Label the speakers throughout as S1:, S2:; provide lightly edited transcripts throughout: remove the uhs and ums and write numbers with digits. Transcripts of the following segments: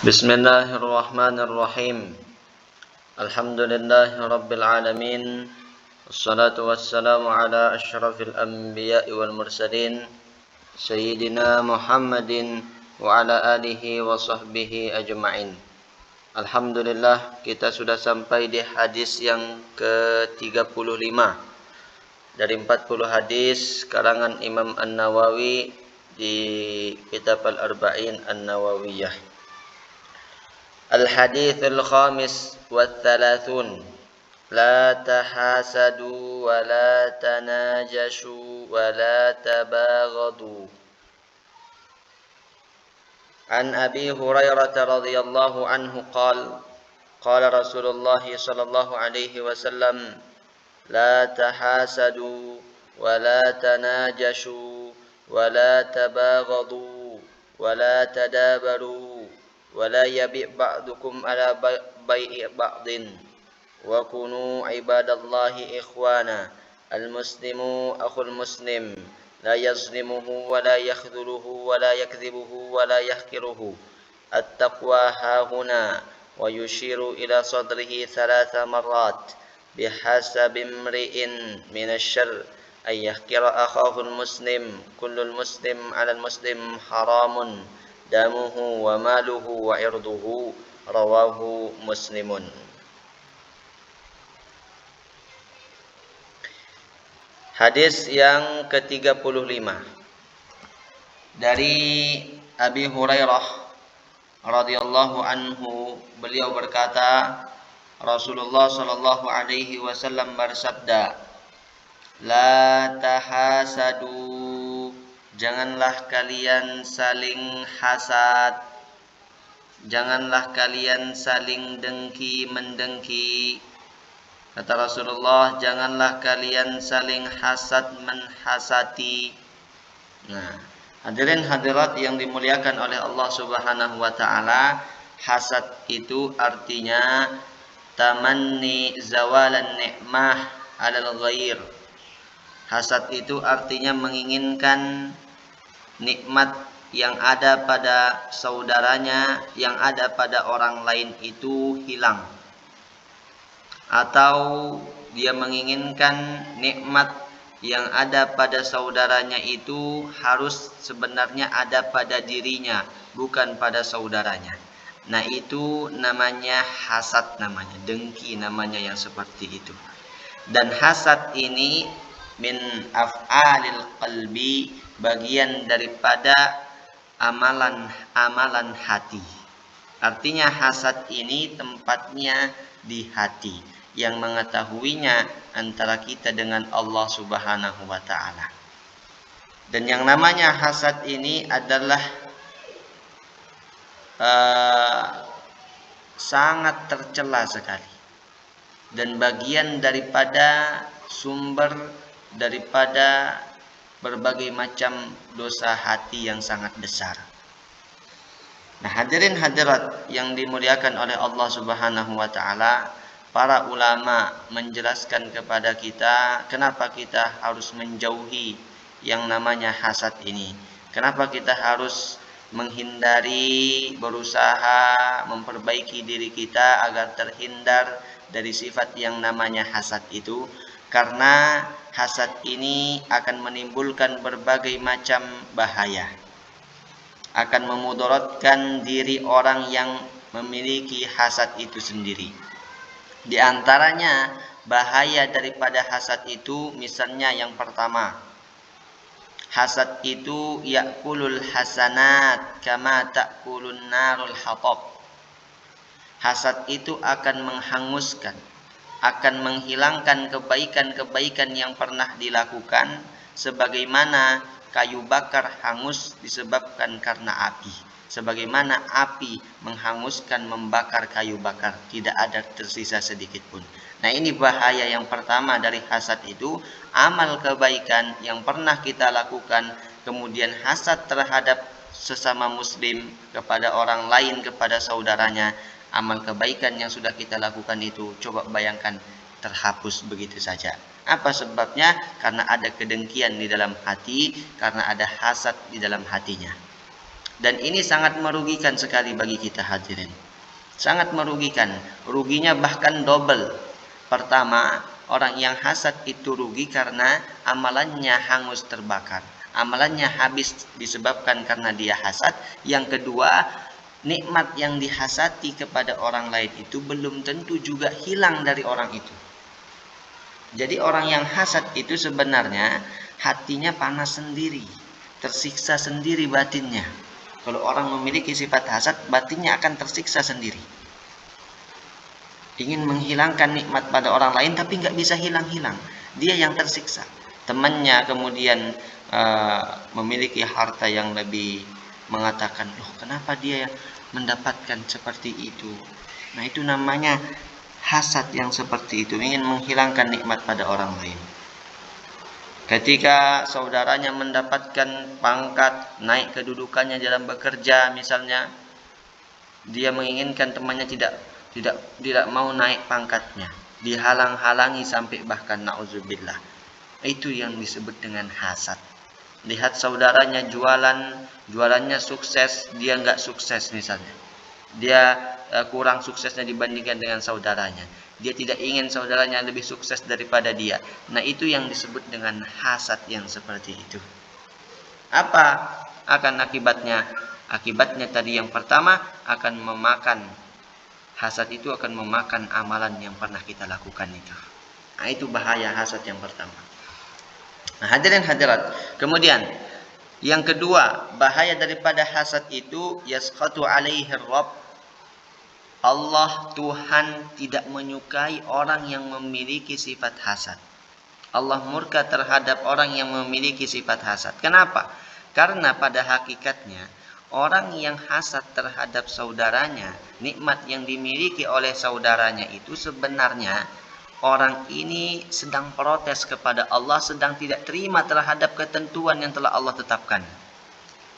S1: Bismillahirrahmanirrahim. Alhamdulillahi rabbil alamin. Wassalatu wassalamu ala asyrafil anbiya'i wal mursalin Sayyidina Muhammadin wa ala alihi wa sahbihi ajma'in. Alhamdulillah, kita sudah sampai di hadis yang ke-35 dari 40 hadis karangan Imam An-Nawawi di Kitab Al-Arba'in An-Nawawiyah. Al-hadithul khamis wa thalathun. La tahasadu wa la tanajashu wa la tabaghadu. An Abi Hurairah radhiyallahu anhu qala qala Rasulullah sallallahu alaihi wasallam la tahasadu wa la tanajashu wa la tabaghadu wa la tadabaru ولا يبيع بعضكم على بيع بعض وكونوا عباد الله إخوانا المسلم أخو المسلم لا يظلمه ولا يخذله ولا يكذبه ولا يحقره التقوى هاهنا ويشير إلى صدره 3 مرات بحسب امرئ من الشر أن يحقر أخاه المسلم كل المسلم على المسلم حرام damuhu wa maluhu wa irduhu rawahu muslimun. Hadis yang ke-35 dari Abi Hurairah radhiyallahu anhu, beliau berkata, Rasulullah sallallahu alaihi wasallam bersabda, la tahasadu, janganlah kalian saling hasad, janganlah kalian saling dengki mendengki. Kata Rasulullah, janganlah kalian saling hasad menhasati. Nah, hadirin hadirat yang dimuliakan oleh Allah Subhanahu wa taala, hasad itu artinya tamanni zawalan ni'mah 'alal ghair. Hasad itu artinya menginginkan nikmat yang ada pada saudaranya, yang ada pada orang lain itu hilang. Atau dia menginginkan nikmat yang ada pada saudaranya itu harus sebenarnya ada pada dirinya, bukan pada saudaranya. Nah, itu namanya hasad, namanya dengki, namanya yang seperti itu. Dan hasad ini min af'alil qalbi, bagian daripada amalan hati. Artinya hasad ini tempatnya di hati, yang mengetahuinya antara kita dengan Allah Subhanahu wa taala. Dan yang namanya hasad ini adalah sangat tercela sekali, dan bagian daripada sumber daripada berbagai macam dosa hati yang sangat besar. Nah, hadirin hadirat yang dimuliakan oleh Allah Subhanahu wa taala, para ulama menjelaskan kepada kita kenapa kita harus menjauhi yang namanya hasad ini. Kenapa kita harus menghindari, berusaha memperbaiki diri kita agar terhindar dari sifat yang namanya hasad itu. Karena hasad ini akan menimbulkan berbagai macam bahaya, akan memudaratkan diri orang yang memiliki hasad itu sendiri. Di antaranya bahaya daripada hasad itu, misalnya yang pertama, hasad itu yakulul hasanat kama takulun narul hatab. Hasad itu akan menghanguskan, akan menghilangkan kebaikan-kebaikan yang pernah dilakukan, sebagaimana kayu bakar hangus disebabkan karena api. Sebagaimana api menghanguskan, membakar kayu bakar, tidak ada tersisa sedikit pun. Nah, ini bahaya yang pertama dari hasad itu, amal kebaikan yang pernah kita lakukan, kemudian hasad terhadap sesama muslim, kepada orang lain, kepada saudaranya. Amal kebaikan yang sudah kita lakukan itu, coba bayangkan, terhapus begitu saja. Apa sebabnya? Karena ada kedengkian di dalam hati, karena ada hasad di dalam hatinya. Dan ini sangat merugikan sekali bagi kita hadirin. Sangat merugikan. Ruginya bahkan double. Pertama, orang yang hasad itu rugi karena amalannya hangus terbakar. Amalannya habis disebabkan karena dia hasad. Yang kedua, nikmat yang dihasati kepada orang lain itu belum tentu juga hilang dari orang itu. Jadi orang yang hasad itu sebenarnya hatinya panas sendiri, tersiksa sendiri batinnya. Kalau orang memiliki sifat hasad, batinnya akan tersiksa sendiri. Ingin menghilangkan nikmat pada orang lain tapi nggak bisa hilang-hilang. Dia yang tersiksa. Temannya kemudian memiliki harta yang lebih, mengatakan, loh kenapa dia mendapatkan seperti itu. Nah itu namanya hasad yang seperti itu, ingin menghilangkan nikmat pada orang lain. Ketika saudaranya mendapatkan pangkat, naik kedudukannya dalam bekerja misalnya, dia menginginkan temannya tidak mau naik pangkatnya, dihalang-halangi sampai bahkan na'udzubillah. Itu yang disebut dengan hasad. Lihat saudaranya jualannya sukses, dia nggak sukses misalnya. Dia kurang suksesnya dibandingkan dengan saudaranya. Dia tidak ingin saudaranya lebih sukses daripada dia. Nah itu yang disebut dengan hasad yang seperti itu. Apa akan akibatnya? Akibatnya tadi yang pertama akan memakan, hasad itu akan memakan amalan yang pernah kita lakukan itu. Nah itu bahaya hasad yang pertama. Nah hadirin hadirat, kemudian yang kedua, bahaya daripada hasad itu, yaskhatu alaihi rabb. Allah Tuhan tidak menyukai orang yang memiliki sifat hasad. Allah murka terhadap orang yang memiliki sifat hasad. Kenapa? Karena pada hakikatnya orang yang hasad terhadap saudaranya, nikmat yang dimiliki oleh saudaranya itu sebenarnya orang ini sedang protes kepada Allah, sedang tidak terima terhadap ketentuan yang telah Allah tetapkan.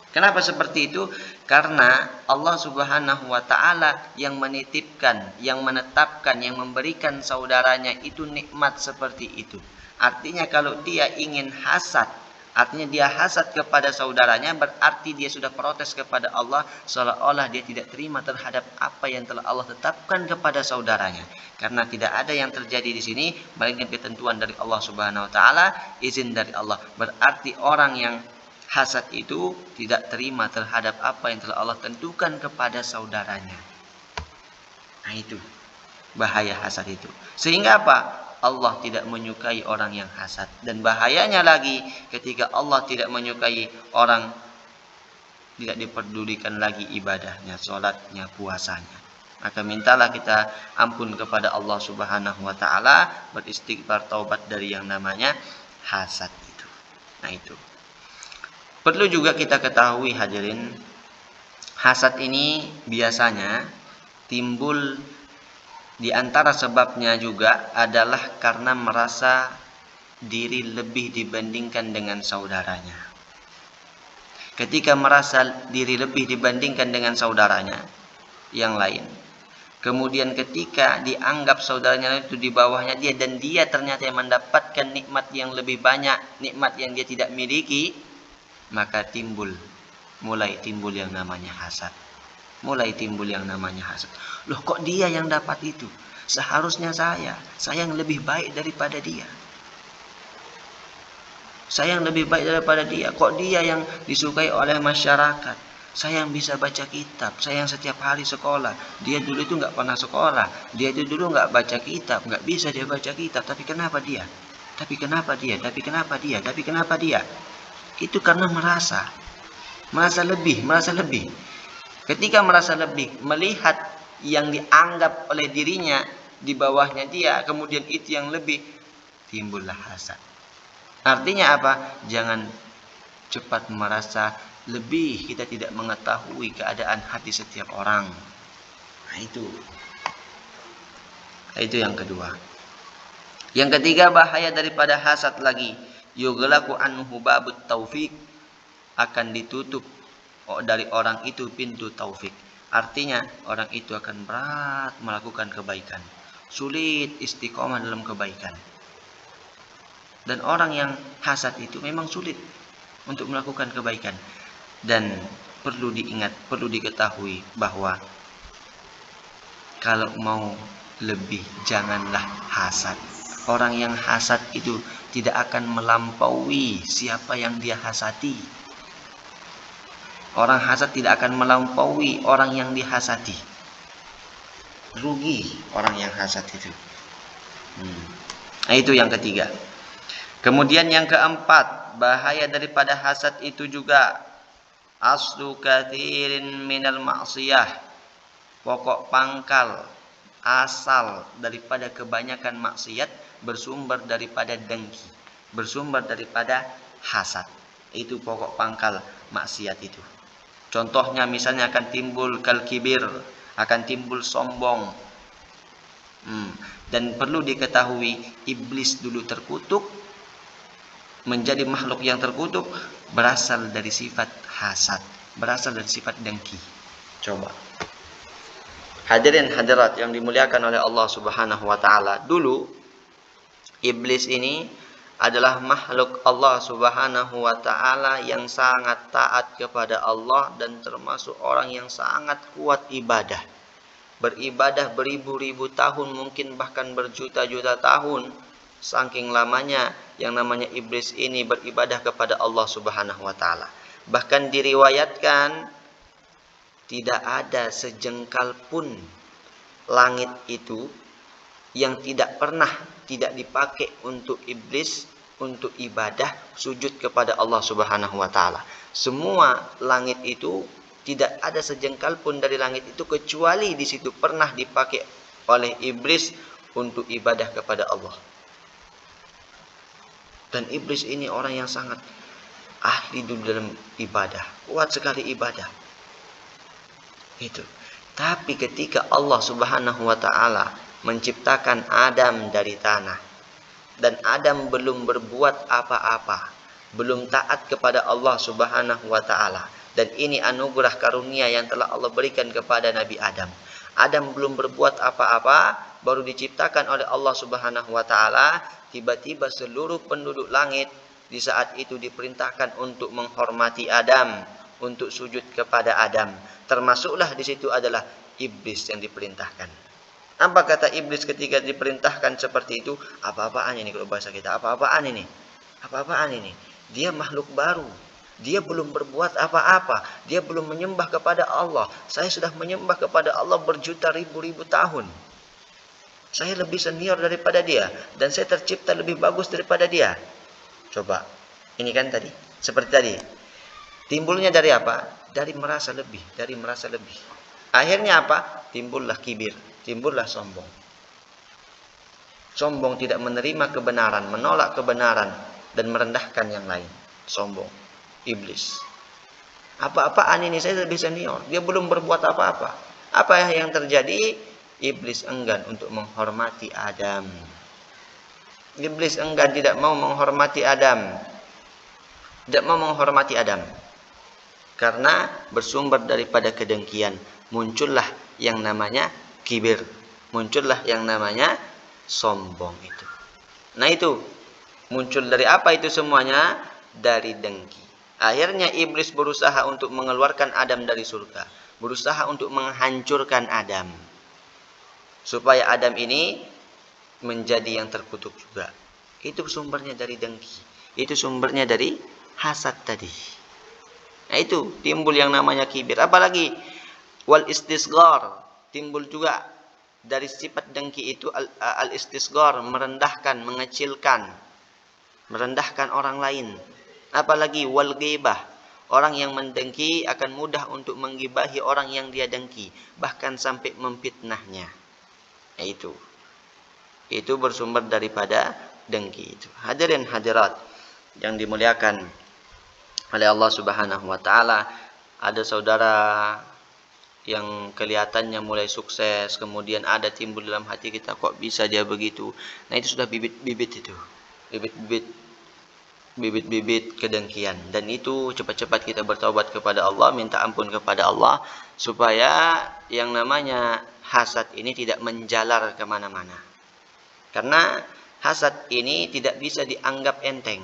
S1: Kenapa seperti itu? Karena Allah Subhanahu wa ta'ala yang menitipkan, yang menetapkan, yang memberikan saudaranya itu nikmat seperti itu. Artinya kalau dia ingin hasad, artinya dia hasad kepada saudaranya, berarti dia sudah protes kepada Allah, seolah-olah dia tidak terima terhadap apa yang telah Allah tetapkan kepada saudaranya. Karena tidak ada yang terjadi di sini melainkan ketentuan dari Allah Subhanahu wa ta'ala, izin dari Allah. Berarti orang yang hasad itu tidak terima terhadap apa yang telah Allah tentukan kepada saudaranya. Nah itu bahaya hasad itu. Sehingga apa? Allah tidak menyukai orang yang hasad. Dan bahayanya lagi ketika Allah tidak menyukai orang, tidak diperdulikan lagi ibadahnya, sholatnya, puasanya. Maka mintalah kita ampun kepada Allah Subhanahu wa ta'ala, beristighfar, taubat dari yang namanya hasad itu. Nah itu. Perlu juga kita ketahui hadirin, hasad ini biasanya timbul di antara sebabnya juga adalah karena merasa diri lebih dibandingkan dengan saudaranya. Ketika merasa diri lebih dibandingkan dengan saudaranya yang lain, kemudian ketika dianggap saudaranya itu di bawahnya dia dan dia ternyata mendapatkan nikmat yang lebih banyak, nikmat yang dia tidak miliki, maka mulai timbul yang namanya hasad. Mulai timbul yang namanya hasad. Loh kok dia yang dapat itu? Seharusnya saya yang lebih baik daripada dia. Saya yang lebih baik daripada dia. Kok dia yang disukai oleh masyarakat? Saya yang bisa baca kitab, saya yang setiap hari sekolah. Dia dulu itu nggak pernah sekolah. Dia itu dulu nggak baca kitab, nggak bisa dia baca kitab. Tapi kenapa dia? Tapi kenapa dia? Tapi kenapa dia? Tapi kenapa dia? Itu karena merasa lebih. Ketika merasa lebih, melihat yang dianggap oleh dirinya di bawahnya dia, kemudian itu yang lebih, timbullah hasad. Artinya apa? Jangan cepat merasa lebih, kita tidak mengetahui keadaan hati setiap orang. Nah itu yang kedua. Yang ketiga, bahaya daripada hasad lagi, yughlaqu anhu babut taufik, akan ditutup dari orang itu pintu taufik. Artinya orang itu akan berat melakukan kebaikan, sulit istiqomah dalam kebaikan. Dan orang yang hasad itu memang sulit untuk melakukan kebaikan. Dan perlu diingat, perlu diketahui bahwa kalau mau lebih janganlah hasad. Orang yang hasad itu tidak akan melampaui siapa yang dia hasati. Orang hasad tidak akan melampaui orang yang dihasati. Rugi orang yang hasad itu. Nah, itu yang ketiga. Kemudian yang keempat, bahaya daripada hasad itu juga aslu kathirin minal ma'siyah. Pokok pangkal, asal daripada kebanyakan maksiat bersumber daripada dengki, bersumber daripada hasad. Itu pokok pangkal maksiat itu. Contohnya misalnya akan timbul kal-kibir, akan timbul sombong. Dan perlu diketahui, iblis dulu terkutuk, menjadi makhluk yang terkutuk berasal dari sifat hasad, berasal dari sifat dengki. Coba. Hadirin hadirat yang dimuliakan oleh Allah Subhanahu wa taala, dulu iblis ini adalah makhluk Allah Subhanahu wa taala yang sangat taat kepada Allah dan termasuk orang yang sangat kuat ibadah. Beribadah beribu-ribu tahun, mungkin bahkan berjuta-juta tahun. Saking lamanya yang namanya iblis ini beribadah kepada Allah Subhanahu wa taala. Bahkan diriwayatkan tidak ada sejengkal pun langit itu yang tidak pernah tidak dipakai untuk iblis untuk ibadah sujud kepada Allah Subhanahu wa taala. Semua langit itu tidak ada sejengkal pun dari langit itu kecuali di situ pernah dipakai oleh iblis untuk ibadah kepada Allah. Dan iblis ini orang yang sangat ahli dalam ibadah, kuat sekali ibadah. Itu. Tapi ketika Allah Subhanahu wa taala menciptakan Adam dari tanah dan Adam belum berbuat apa-apa, belum taat kepada Allah Subhanahu wa taala, dan ini anugerah karunia yang telah Allah berikan kepada Nabi Adam. Adam belum berbuat apa-apa, baru diciptakan oleh Allah Subhanahu wa taala, tiba-tiba seluruh penduduk langit di saat itu diperintahkan untuk menghormati Adam, untuk sujud kepada Adam. Termasuklah di situ adalah iblis yang diperintahkan. Apa kata iblis ketika diperintahkan seperti itu? Apa-apaan ini kalau bahasa kita? Apa-apaan ini? Apa-apaan ini? Dia makhluk baru. Dia belum berbuat apa-apa. Dia belum menyembah kepada Allah. Saya sudah menyembah kepada Allah berjuta ribu-ribu tahun. Saya lebih senior daripada dia. Dan saya tercipta lebih bagus daripada dia. Coba. Ini kan tadi. Seperti tadi. Timbulnya dari apa? Dari merasa lebih. Dari merasa lebih. Akhirnya apa? Timbullah kibir. Timbullah sombong. Sombong tidak menerima kebenaran. Menolak kebenaran. Dan merendahkan yang lain. Sombong. Iblis. Apa-apaan ini, saya lebih senior. Dia belum berbuat apa-apa. Apa yang terjadi? Iblis enggan untuk menghormati Adam. Iblis enggan, tidak mau menghormati Adam. Tidak mau menghormati Adam. Karena bersumber daripada kedengkian. Muncullah yang namanya kibir. Muncullah yang namanya sombong itu. Nah itu. Muncul dari apa itu semuanya? Dari dengki. Akhirnya iblis berusaha untuk mengeluarkan Adam dari surga. Berusaha untuk menghancurkan Adam. Supaya Adam ini menjadi yang terkutuk juga. Itu sumbernya dari dengki. Itu sumbernya dari hasad tadi. Nah itu timbul yang namanya kibir. Apalagi wal istisghar, timbul juga dari sifat dengki itu al istisghar, merendahkan, mengecilkan, merendahkan orang lain. Apalagi wal ghibah, orang yang mendengki akan mudah untuk menggibahi orang yang dia dengki, bahkan sampai memfitnahnya. Nah, itu bersumber daripada dengki itu. Hadirin hadirat yang dimuliakan oleh Allah Subhanahu wa taala, ada saudara yang kelihatannya mulai sukses, kemudian ada timbul dalam hati kita, kok bisa dia begitu. Nah, itu sudah bibit-bibit itu. Bibit-bibit kedengkian, dan itu cepat-cepat kita bertaubat kepada Allah, minta ampun kepada Allah supaya yang namanya hasad ini tidak menjalar kemana-mana. Karena hasad ini tidak bisa dianggap enteng.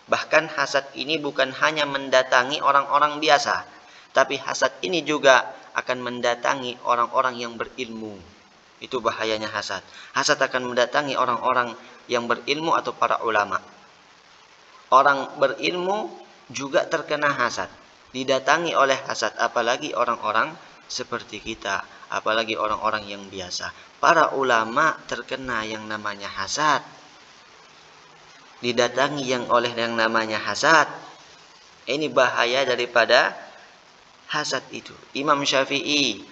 S1: Bahkan hasad ini bukan hanya mendatangi orang-orang biasa, Tapi hasad ini juga akan mendatangi orang-orang yang berilmu. Itu bahayanya hasad. Hasad akan mendatangi orang-orang yang berilmu atau para ulama. Orang berilmu juga terkena hasad, didatangi oleh hasad, apalagi orang-orang seperti kita, apalagi orang-orang yang biasa. Para ulama terkena yang namanya hasad, didatangi oleh yang namanya hasad. Ini bahaya daripada hasad itu. Imam Syafi'i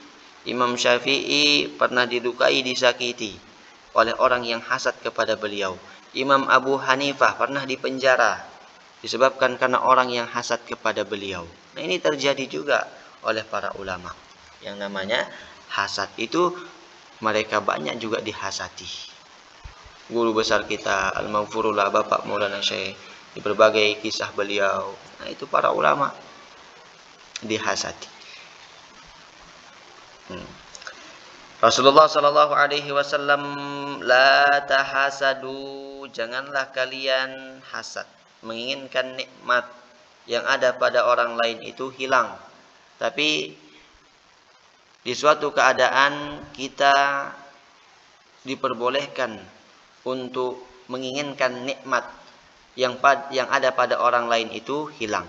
S1: pernah dilukai, disakiti oleh orang yang hasad kepada beliau. Imam Abu Hanifah pernah dipenjara disebabkan karena orang yang hasad kepada beliau. Nah, ini terjadi juga oleh para ulama. Yang namanya hasad itu mereka banyak juga dihasati. Guru besar kita Al-Maghfurullah Bapak Maulana Syekh, di berbagai kisah beliau, nah itu para ulama dihasati. Rasulullah sallallahu alaihi wasallam, la tahasadu, janganlah kalian hasad, menginginkan nikmat yang ada pada orang lain itu hilang. Tapi di suatu keadaan kita diperbolehkan untuk menginginkan nikmat yang ada pada orang lain itu hilang.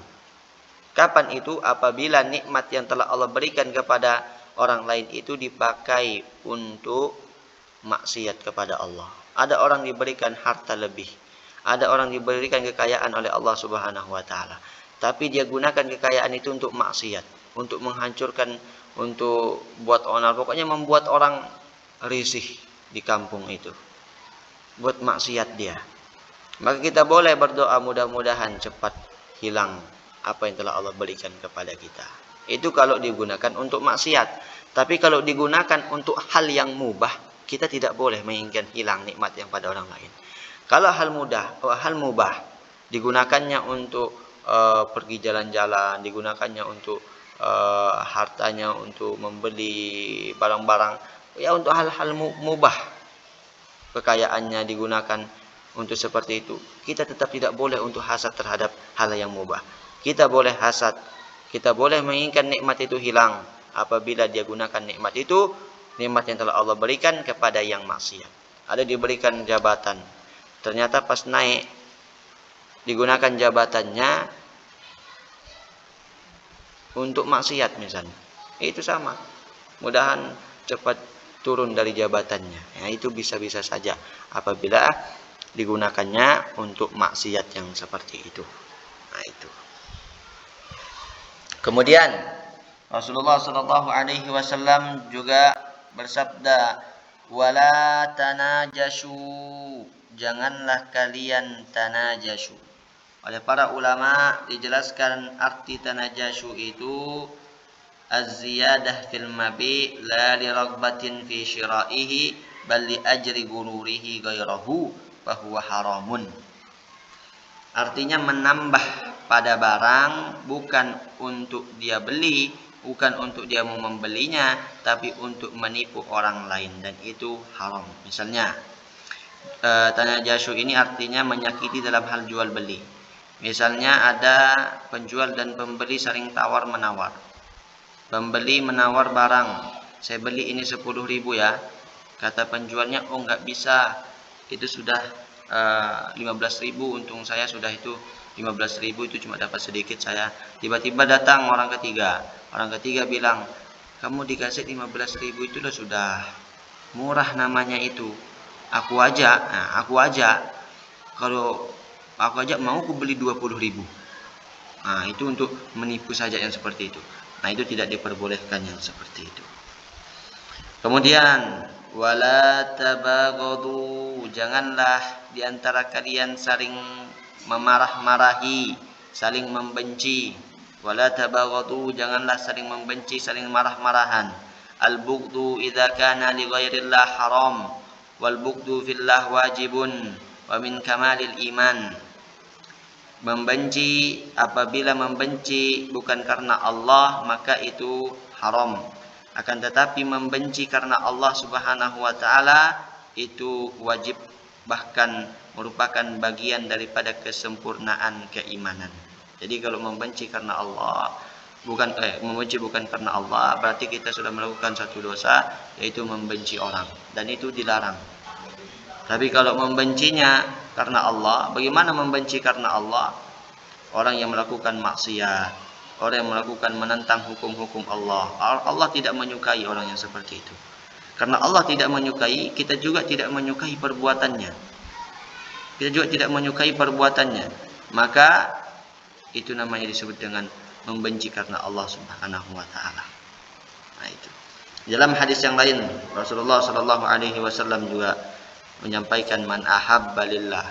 S1: Kapan itu? Apabila nikmat yang telah Allah berikan kepada orang lain itu dipakai untuk maksiat kepada Allah. Ada orang diberikan harta lebih, ada orang diberikan kekayaan oleh Allah Subhanahu wa taala, tapi dia gunakan kekayaan itu untuk maksiat, untuk menghancurkan, untuk buat onar, pokoknya membuat orang risih di kampung itu, buat maksiat dia. Maka kita boleh berdoa mudah-mudahan cepat hilang apa yang telah Allah berikan kepada kita. Itu kalau digunakan untuk maksiat. Tapi kalau digunakan untuk hal yang mubah, kita tidak boleh menginginkan hilang nikmat yang pada orang lain. Kalau hal mubah digunakannya untuk pergi jalan-jalan, digunakannya untuk hartanya untuk membeli barang-barang, ya untuk hal-hal mubah, kekayaannya digunakan untuk seperti itu, kita tetap tidak boleh untuk hasad terhadap hal yang mubah. Kita boleh hasad, kita boleh menginginkan nikmat itu hilang apabila dia gunakan nikmat itu, nikmat yang telah Allah berikan, kepada yang maksiat. Ada diberikan jabatan, ternyata pas naik digunakan jabatannya untuk maksiat misalnya. Itu sama, mudahan cepat turun dari jabatannya. Ya, itu bisa-bisa saja apabila digunakannya untuk maksiat yang seperti itu. Nah, itu. Kemudian Rasulullah sallallahu alaihi wasallam juga bersabda, wala tanajashu, janganlah kalian tanajashu. Oleh para ulama dijelaskan arti tanajashu itu az-ziyadah fil mabi la li ragbatin fi syira'ihi bal li ajri gururihi ghairahu bahwa haramun. Artinya menambah pada barang bukan untuk dia beli, bukan untuk dia mau membelinya, tapi untuk menipu orang lain, dan itu haram. Misalnya tanajashu ini artinya menyakiti dalam hal jual beli. Misalnya ada penjual dan pembeli saling tawar menawar. Pembeli menawar barang, saya beli ini 10.000 ya. Kata penjualnya, oh nggak bisa, itu sudah 15.000, untung saya sudah itu 15.000, itu cuma dapat sedikit saya. Tiba-tiba datang orang ketiga bilang, kamu dikasih 15.000 itu sudah murah namanya itu. Aku aja kalau aku aja mau aku beli 20.000. Nah, itu untuk menipu saja yang seperti itu. Nah, itu tidak diperbolehkan yang seperti itu. Kemudian wala tabaghadu, janganlah di antara kalian saling memarah-marahi, saling membenci. Wala tabaghadu, janganlah saling membenci, saling marah-marahan. Al-bughdu idza kana li ghairillah haram wal bughdu fillah wajibun wa min kamalil iman. Membenci, apabila membenci bukan karena Allah maka itu haram. Akan tetapi membenci karena Allah Subhanahu wa taala itu wajib, bahkan merupakan bagian daripada kesempurnaan keimanan. Jadi kalau membenci karena Allah, membenci bukan karena Allah, berarti kita sudah melakukan satu dosa, yaitu membenci orang, dan itu dilarang. Tapi kalau membencinya karena Allah, bagaimana membenci karena Allah? Orang yang melakukan maksiat, orang yang melakukan menentang hukum-hukum Allah, Allah tidak menyukai orang yang seperti itu. Karena Allah tidak menyukai, kita juga tidak menyukai perbuatannya. Kita juga tidak menyukai perbuatannya. Maka itu namanya disebut dengan membenci karena Allah Subhanahu wa taala. Nah, itu. Dalam hadis yang lain, Rasulullah sallallahu alaihi wasallam juga menyampaikan, man ahabba lillah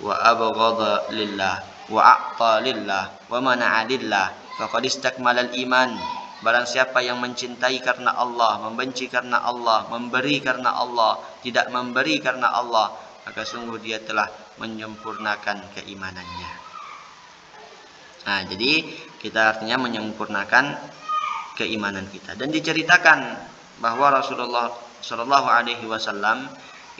S1: wa abghadha lillah wa a'ta lillah wa mana'a lillah faqad istakmalal iman. Barang siapa yang mencintai karena Allah, membenci karena Allah, memberi karena Allah, tidak memberi karena Allah, maka sungguh dia telah menyempurnakan keimanannya. Nah, jadi kita artinya menyempurnakan keimanan kita. Dan diceritakan bahwa Rasulullah Shallallahu Alaihi Wasallam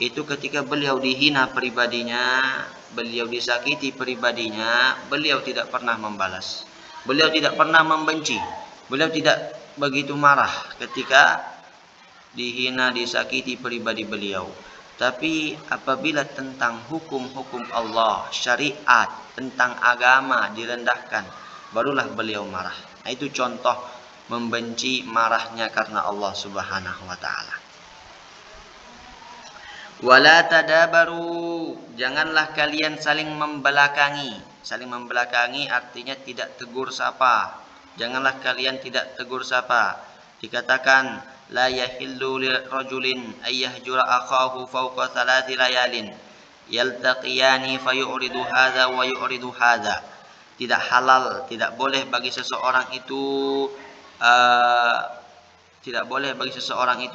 S1: itu ketika beliau dihina pribadinya, beliau disakiti pribadinya, beliau tidak pernah membalas, beliau tidak pernah membenci, beliau tidak begitu marah ketika dihina, disakiti pribadi beliau. Tapi apabila tentang hukum-hukum Allah, syariat, tentang agama direndahkan, barulah beliau marah. Nah, itu contoh membenci marahnya karena Allah Subhanahu wa taala. Wala tadabaru, janganlah kalian saling membelakangi. Saling membelakangi artinya tidak tegur sapa. Janganlah kalian tidak tegur sapa. Dikatakan la yahillu lirajulin ayyahjura akhahu fawqa thalathi layalin yaltaqiyani fayuridu hadza wa yuridu hadza. Tidak halal, tidak boleh bagi seseorang itu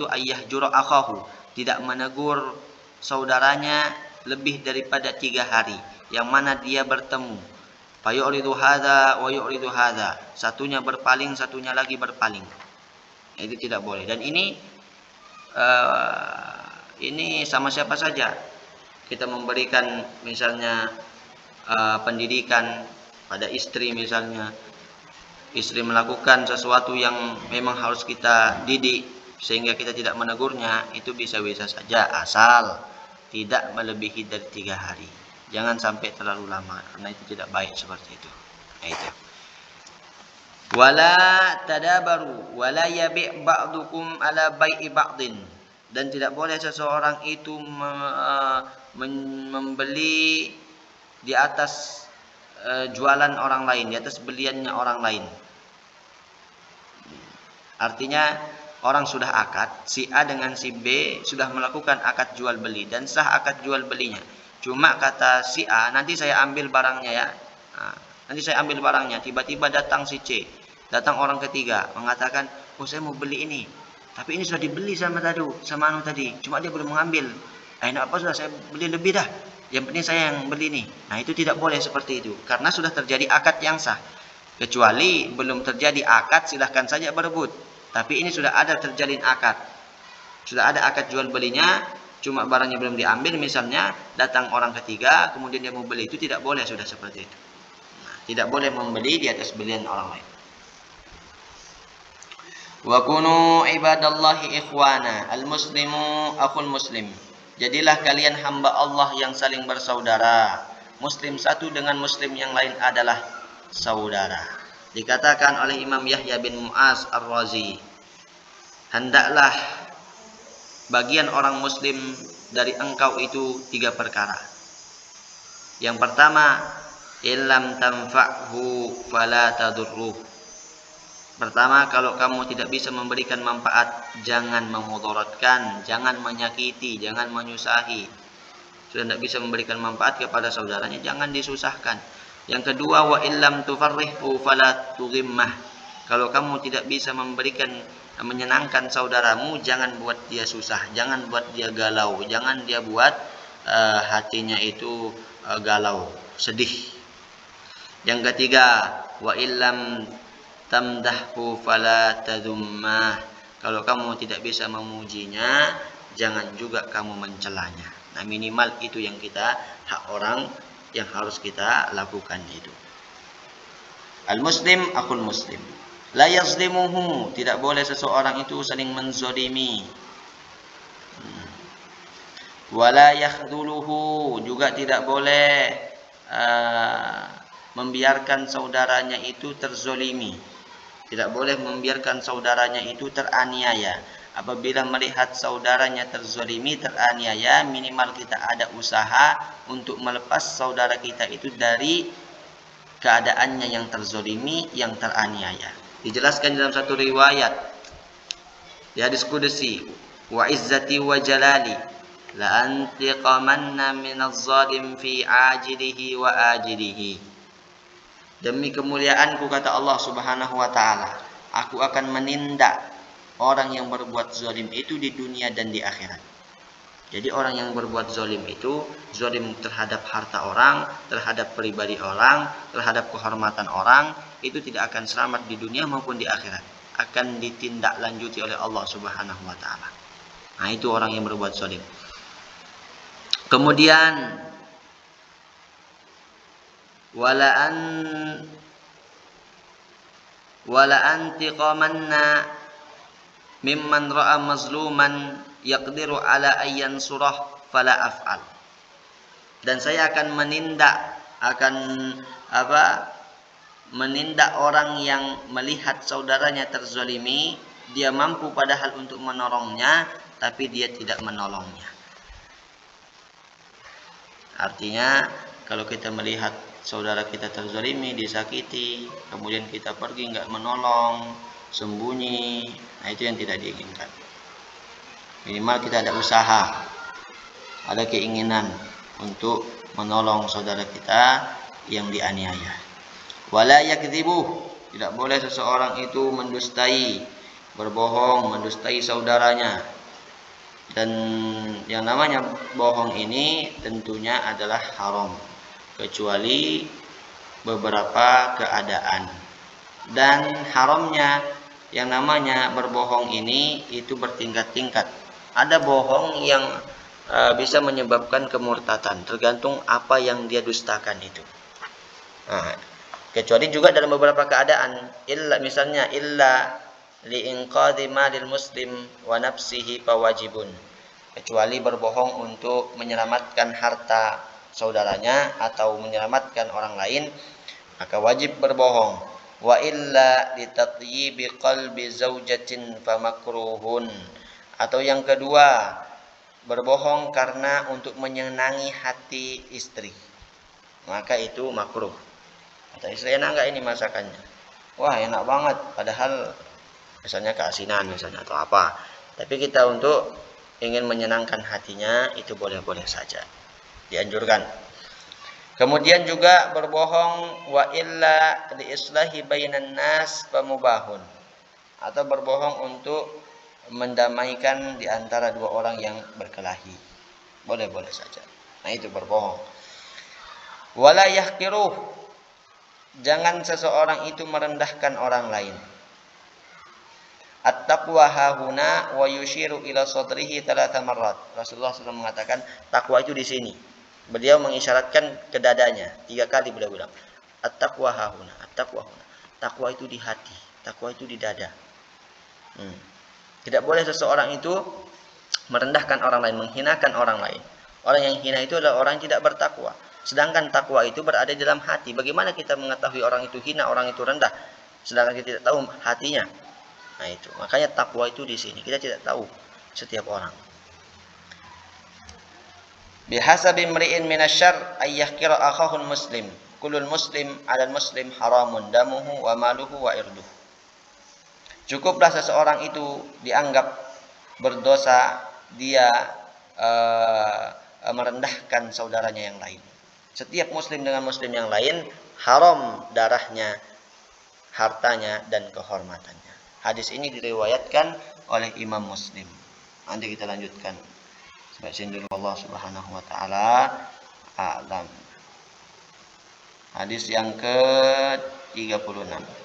S1: ayyahjura akhahu, tidak menegur saudaranya lebih daripada 3 hari, yang mana dia bertemu. Fayuridu hadza wa yuridu hadza, satunya berpaling, satunya lagi berpaling. Itu tidak boleh. Dan ini sama siapa saja. Kita memberikan misalnya pendidikan pada istri, misalnya istri melakukan sesuatu yang memang harus kita didik sehingga kita tidak menegurnya, itu bisa-bisa saja asal tidak melebihi dari 3 hari. Jangan sampai terlalu lama, karena itu tidak baik seperti itu. Nah, itu. Wala tadabaru wala yabi' ba'dukum ala bai'i ba'din, dan tidak boleh seseorang itu membeli di atas jualan orang lain, di atas beliannya orang lain. Artinya orang sudah akad, si A dengan si B sudah melakukan akad jual beli dan sah akad jual belinya. Cuma kata si A, nanti saya ambil barangnya ya. Nanti saya ambil barangnya. Tiba-tiba datang si C, datang orang ketiga mengatakan, oh saya mau beli ini, tapi ini sudah dibeli sama anu tadi, cuma dia belum mengambil. Enak apa, sudah saya beli lebih dah, yang penting saya yang beli ini. Nah, itu tidak boleh seperti itu, karena sudah terjadi akad yang sah. Kecuali belum terjadi akad, silahkan saja berebut. Tapi ini sudah ada terjalin akad, sudah ada akad jual belinya, cuma barangnya belum diambil, misalnya datang orang ketiga kemudian dia mau beli, itu tidak boleh, sudah seperti itu. Nah, tidak boleh membeli di atas belian orang lain. Wa kunu ibadallahi ikhwana, al-muslimu akhul muslim. Jadilah kalian hamba Allah yang saling bersaudara. Muslim satu dengan muslim yang lain adalah saudara. Dikatakan oleh Imam Yahya bin Mu'az Ar-Razi, hendaklah bagian orang muslim dari engkau itu 3 perkara. Yang pertama, illam tanfa'hu fala tadurruh. Pertama, kalau kamu tidak bisa memberikan manfaat, jangan memudaratkan, jangan menyakiti, jangan menyusahi. Sudah tidak bisa memberikan manfaat kepada saudaranya, jangan disusahkan. Yang kedua, wa illam tufarrihu fala tughimmah. Kalau kamu tidak bisa menyenangkan saudaramu, jangan buat dia susah, jangan buat dia galau, jangan dia buat hatinya itu galau, sedih. Yang ketiga, wa illam tamdahhu fala tadhummah. Kalau kamu tidak bisa memujinya, jangan juga kamu mencelanya. Nah, minimal itu yang kita, hak orang yang harus kita lakukan itu. Al-muslim akhul muslim. La yazlimuhu, tidak boleh seseorang itu saling menzolimi. Wala yakhdhuluhu, juga tidak boleh membiarkan saudaranya itu terzolimi. Tidak boleh membiarkan saudaranya itu teraniaya. Apabila melihat saudaranya terzolimi, teraniaya, minimal kita ada usaha untuk melepas saudara kita itu dari keadaannya yang terzolimi, yang teraniaya. Dijelaskan dalam satu riwayat di hadis qudsi, wa izzati wa jalali la antiqamanna minaz zalim fi ajilihi wa ajilihi. Demi kemuliaanku, kata Allah Subhanahu wa taala, aku akan menindak orang yang berbuat zalim itu di dunia dan di akhirat. Jadi orang yang berbuat zalim itu zalim terhadap harta orang, terhadap pribadi orang, terhadap kehormatan orang, itu tidak akan selamat di dunia maupun di akhirat. Akan ditindaklanjuti oleh Allah Subhanahu wa taala. Nah, itu orang yang berbuat zalim. Kemudian wala antiqamanna mimman ra'a mazluman yaqdiru ala ayyan surah fala af'al. Dan saya akan menindak orang yang melihat saudaranya terzalimi, dia mampu padahal untuk menolongnya, tapi dia tidak menolongnya. Artinya, kalau kita melihat saudara kita terzalimi, disakiti, kemudian kita pergi nggak menolong, sembunyi, nah itu yang tidak diinginkan. Minimal kita ada usaha, ada keinginan untuk menolong saudara kita yang dianiaya. Wala yakdzibuh, tidak boleh seseorang itu mendustai, berbohong, mendustai saudaranya. Dan yang namanya bohong ini tentunya adalah haram, kecuali beberapa keadaan. Dan haramnya yang namanya berbohong ini itu bertingkat-tingkat. Ada bohong yang bisa menyebabkan kemurtatan, tergantung apa yang dia dustakan itu. Nah, kecuali juga dalam beberapa keadaan, misalnya liinqadhi malil muslim wa nafsihi fawajibun. Kecuali berbohong untuk menyelamatkan harta saudaranya atau menyelamatkan orang lain, maka wajib berbohong. Wa illa litatyibi qalbi zaujatin famakruhun. Atau yang kedua, berbohong karena untuk menyenangi hati istri, maka itu makruh. Kata istri, enak enggak ini masakannya? Wah, enak banget, padahal misalnya keasinan misalnya atau apa. Tapi kita untuk ingin menyenangkan hatinya, itu boleh-boleh saja, dianjurkan. Kemudian juga berbohong wa illa li islahi bainan nas pamubahun, atau berbohong untuk mendamaikan di antara dua orang yang berkelahi, boleh-boleh saja. Nah, itu berbohong. Wala yahqiruh, jangan seseorang itu merendahkan orang lain. At-taqwa hahuna wa yushiru ila sadrihi 3 marrat. Rasulullah SAW mengatakan takwa itu di sini. Beliau mengisyaratkan ke dadanya 3 kali, beliau bilang at-taqwa hahuna, at-taqwa huna. Takwa itu di hati, takwa itu di dada. Tidak boleh seseorang itu merendahkan orang lain, menghinakan orang lain. Orang yang hina itu adalah orang yang tidak bertakwa. Sedangkan takwa itu berada di dalam hati. Bagaimana kita mengetahui orang itu hina, orang itu rendah, sedangkan kita tidak tahu hatinya? Nah, itu. Makanya takwa itu di sini. Kita tidak tahu setiap orang. Bihasabi mri'in minasyarr ay yahqira akhahul muslim. Kullul muslim 'alal muslim haramun damuhu wa maluhu wa irduhu. Cukuplah seseorang itu dianggap berdosa, dia merendahkan saudaranya yang lain. Setiap muslim dengan muslim yang lain haram darahnya, hartanya, dan kehormatannya. Hadis ini diriwayatkan oleh Imam Muslim. Nanti kita lanjutkan. Sampai sini dulu, Allah Subhanahu wa taala a'lam. Hadis yang ke-36.